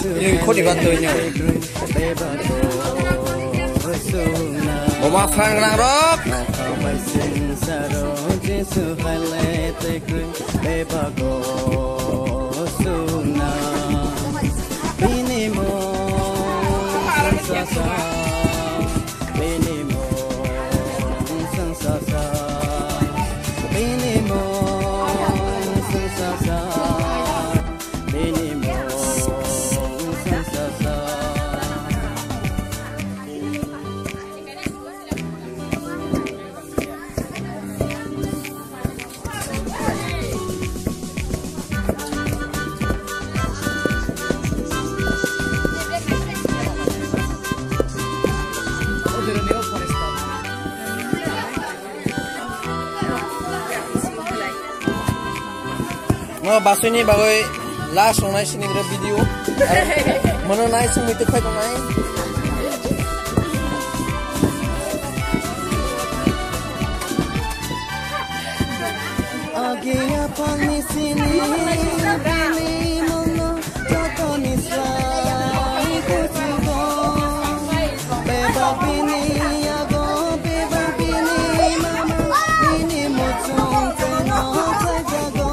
nhưng khốt đi con tôi nhỉ bộ ma phang lang rock Ngo basu ini bagai last ngai sini ada video mana naik semua itu kai naik agi apa ni sini bini mono joto ni sai ku chugo beba bini ago beba bini mama bini mo chung teno kai jago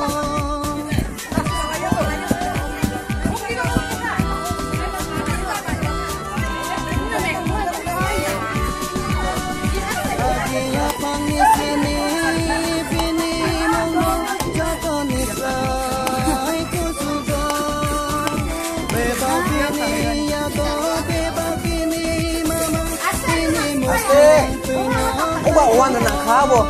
ông bảo oan là nặng khá bộ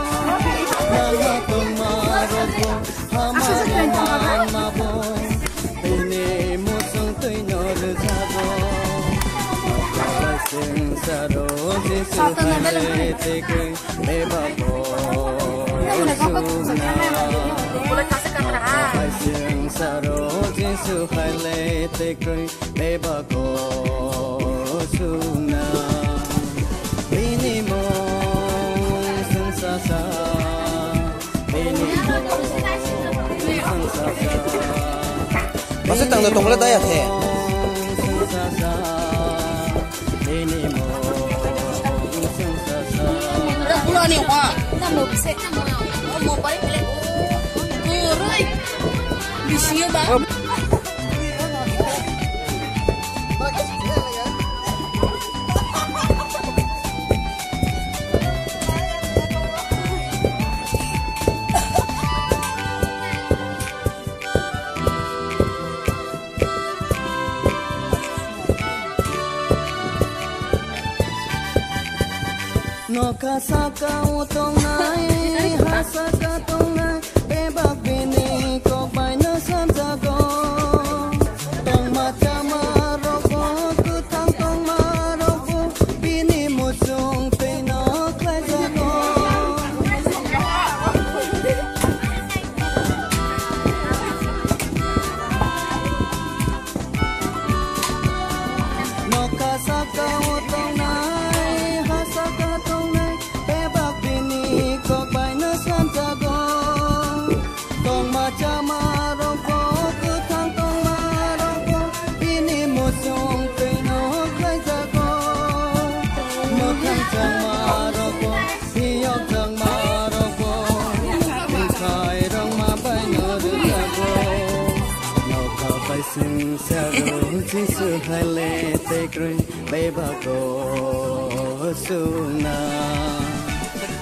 masih tangga tonglet aja teh. Pulau ni apa? Nama besar nama. Oh mau balik balik. Kurang. Bisinya bang. No kasaka utong nai hasaka tong nai bebak bini kok bai no samjago tong macha maroko ku thang tong maroko bini muchung pe no klai jago no kasaka utong nai hasaka Jisu hale tekre beba ko suna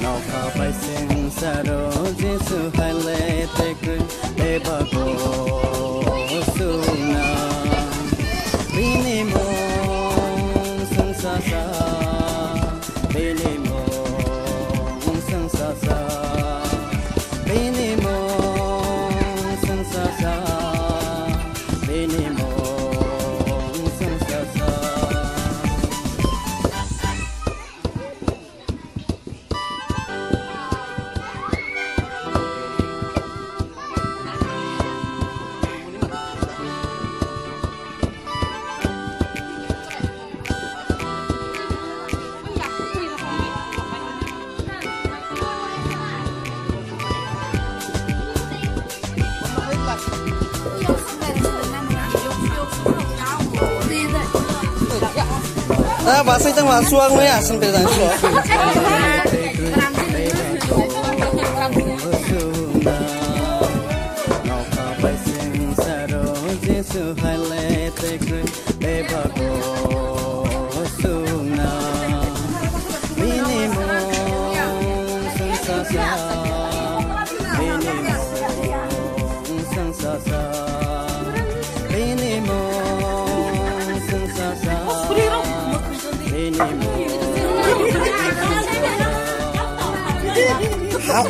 no ka pai sing saro Jisu hale tekre beba ko suna bini mo sang sa sa bini mo sang sa sa bini mo sang sa sa bini mo Nah, bahasa itu mah suang ya, sampai dan suang.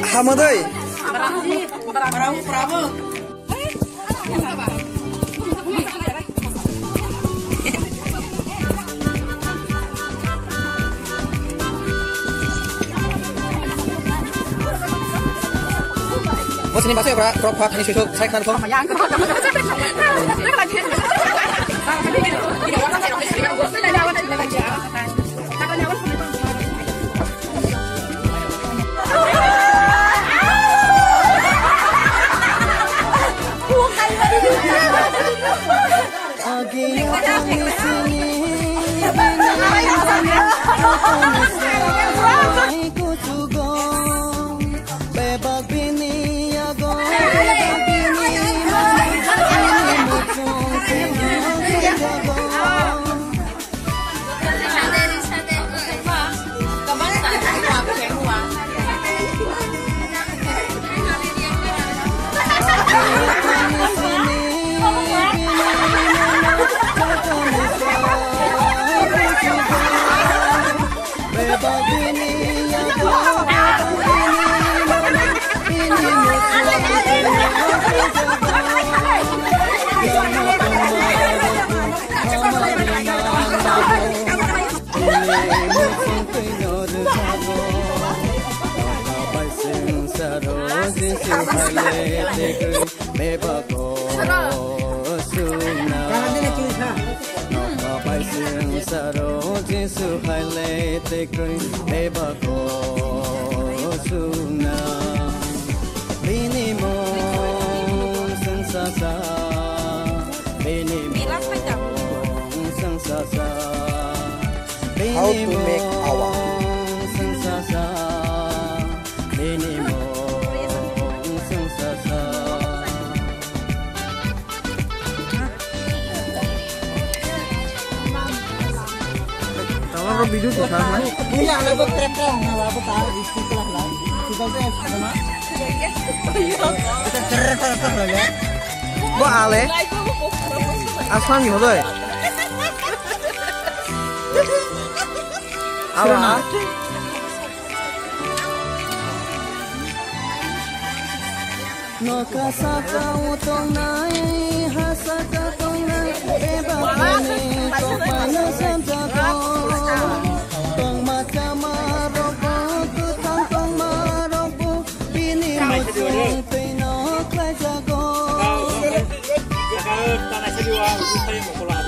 Hamadai. Bravo. Bos ini masuk ya, Prof. Ini susu saya kan, Prof. How to make awak. Video tuh kan? Punya lebih keren-keren, apa tahu di situ lah. Kita tuh sama. Kita keren-keren lah ya. Gua ale. Asman gimana tuh? Awak. Nokasaka utong nai hasaka tong nai ebak ini kau panas samjago tong macam marobo tutang tong marobo bini muncung pino klai jago. Tanah sedua saya mau keluar.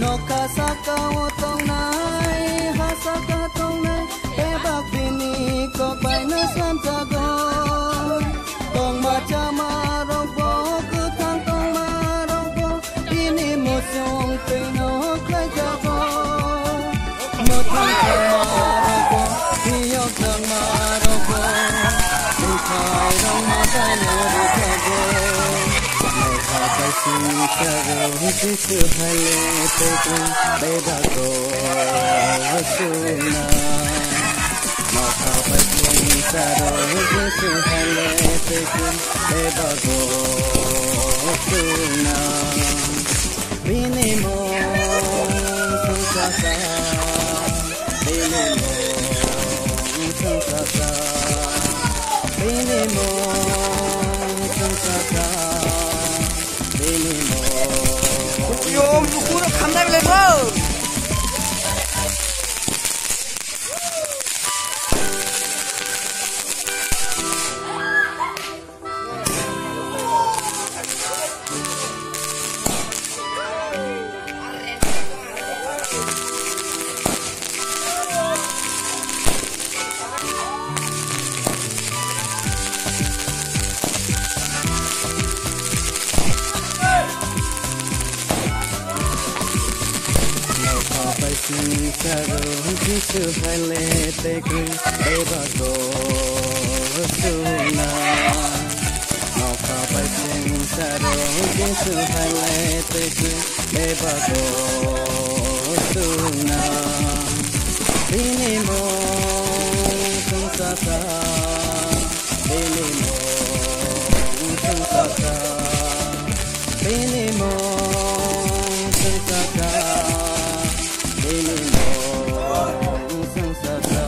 Nokasaka utong nai hasaka tong nai ebak bini kau panas samjago tong macam marobo tutang tong marobo bini muncung pino klai jago mutang tong marobo hiok tong marobo bukai dong matai nori jago Nokasaka singkaro jisu hale teko bedago wasuna Nokasaka singkaro jisu hale teko bedago wasuna Binimo sungsasa Binimo sungsasa Binimo sungsasa Yo, bukunya kamera lebar. saro jisu hale te ku eba go suna no ka pai sing saro jisu hale te ku eba go suna bini mo sung sa sa bini mo sung sa sa bini mo sung sa sa bini mo sung sa sa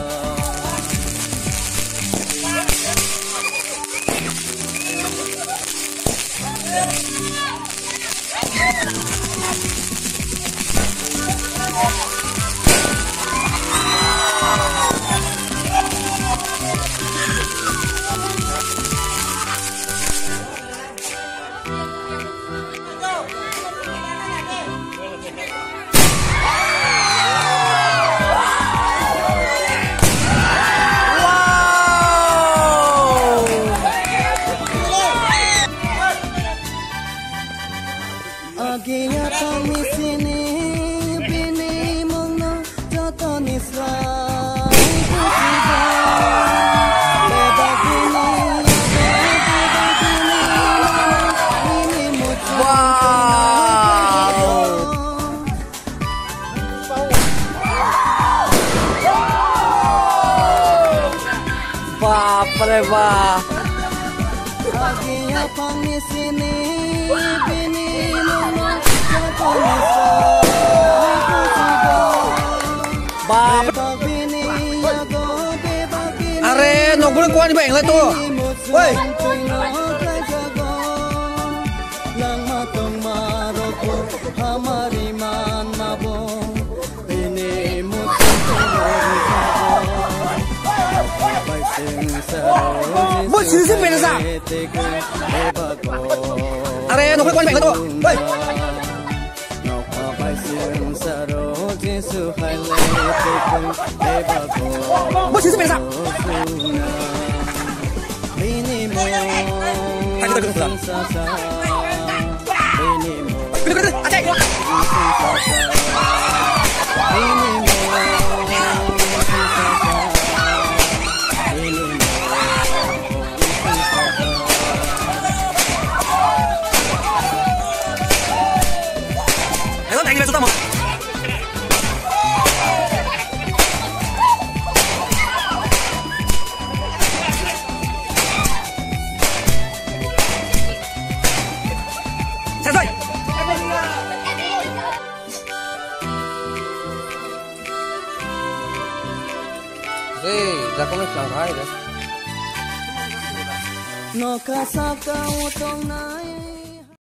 Agia kami sini bini mongno joto nisra bebas bini ini Bapak Pak. Agia kami sini bini mongno joto nisra bebas bini Are, nong boleh kuat bang lah tu. Woi. Lang matong maroko hamari man mabo ini Bos sih beda sah. Are, nong boleh kuat bang lah tu. Woi. Bos sih beda sah. Ayo kita pulang. Kita acek. Ayo tanya kita sama. Ra có mấy lần thôi đấy. Nó ca sa cao tông na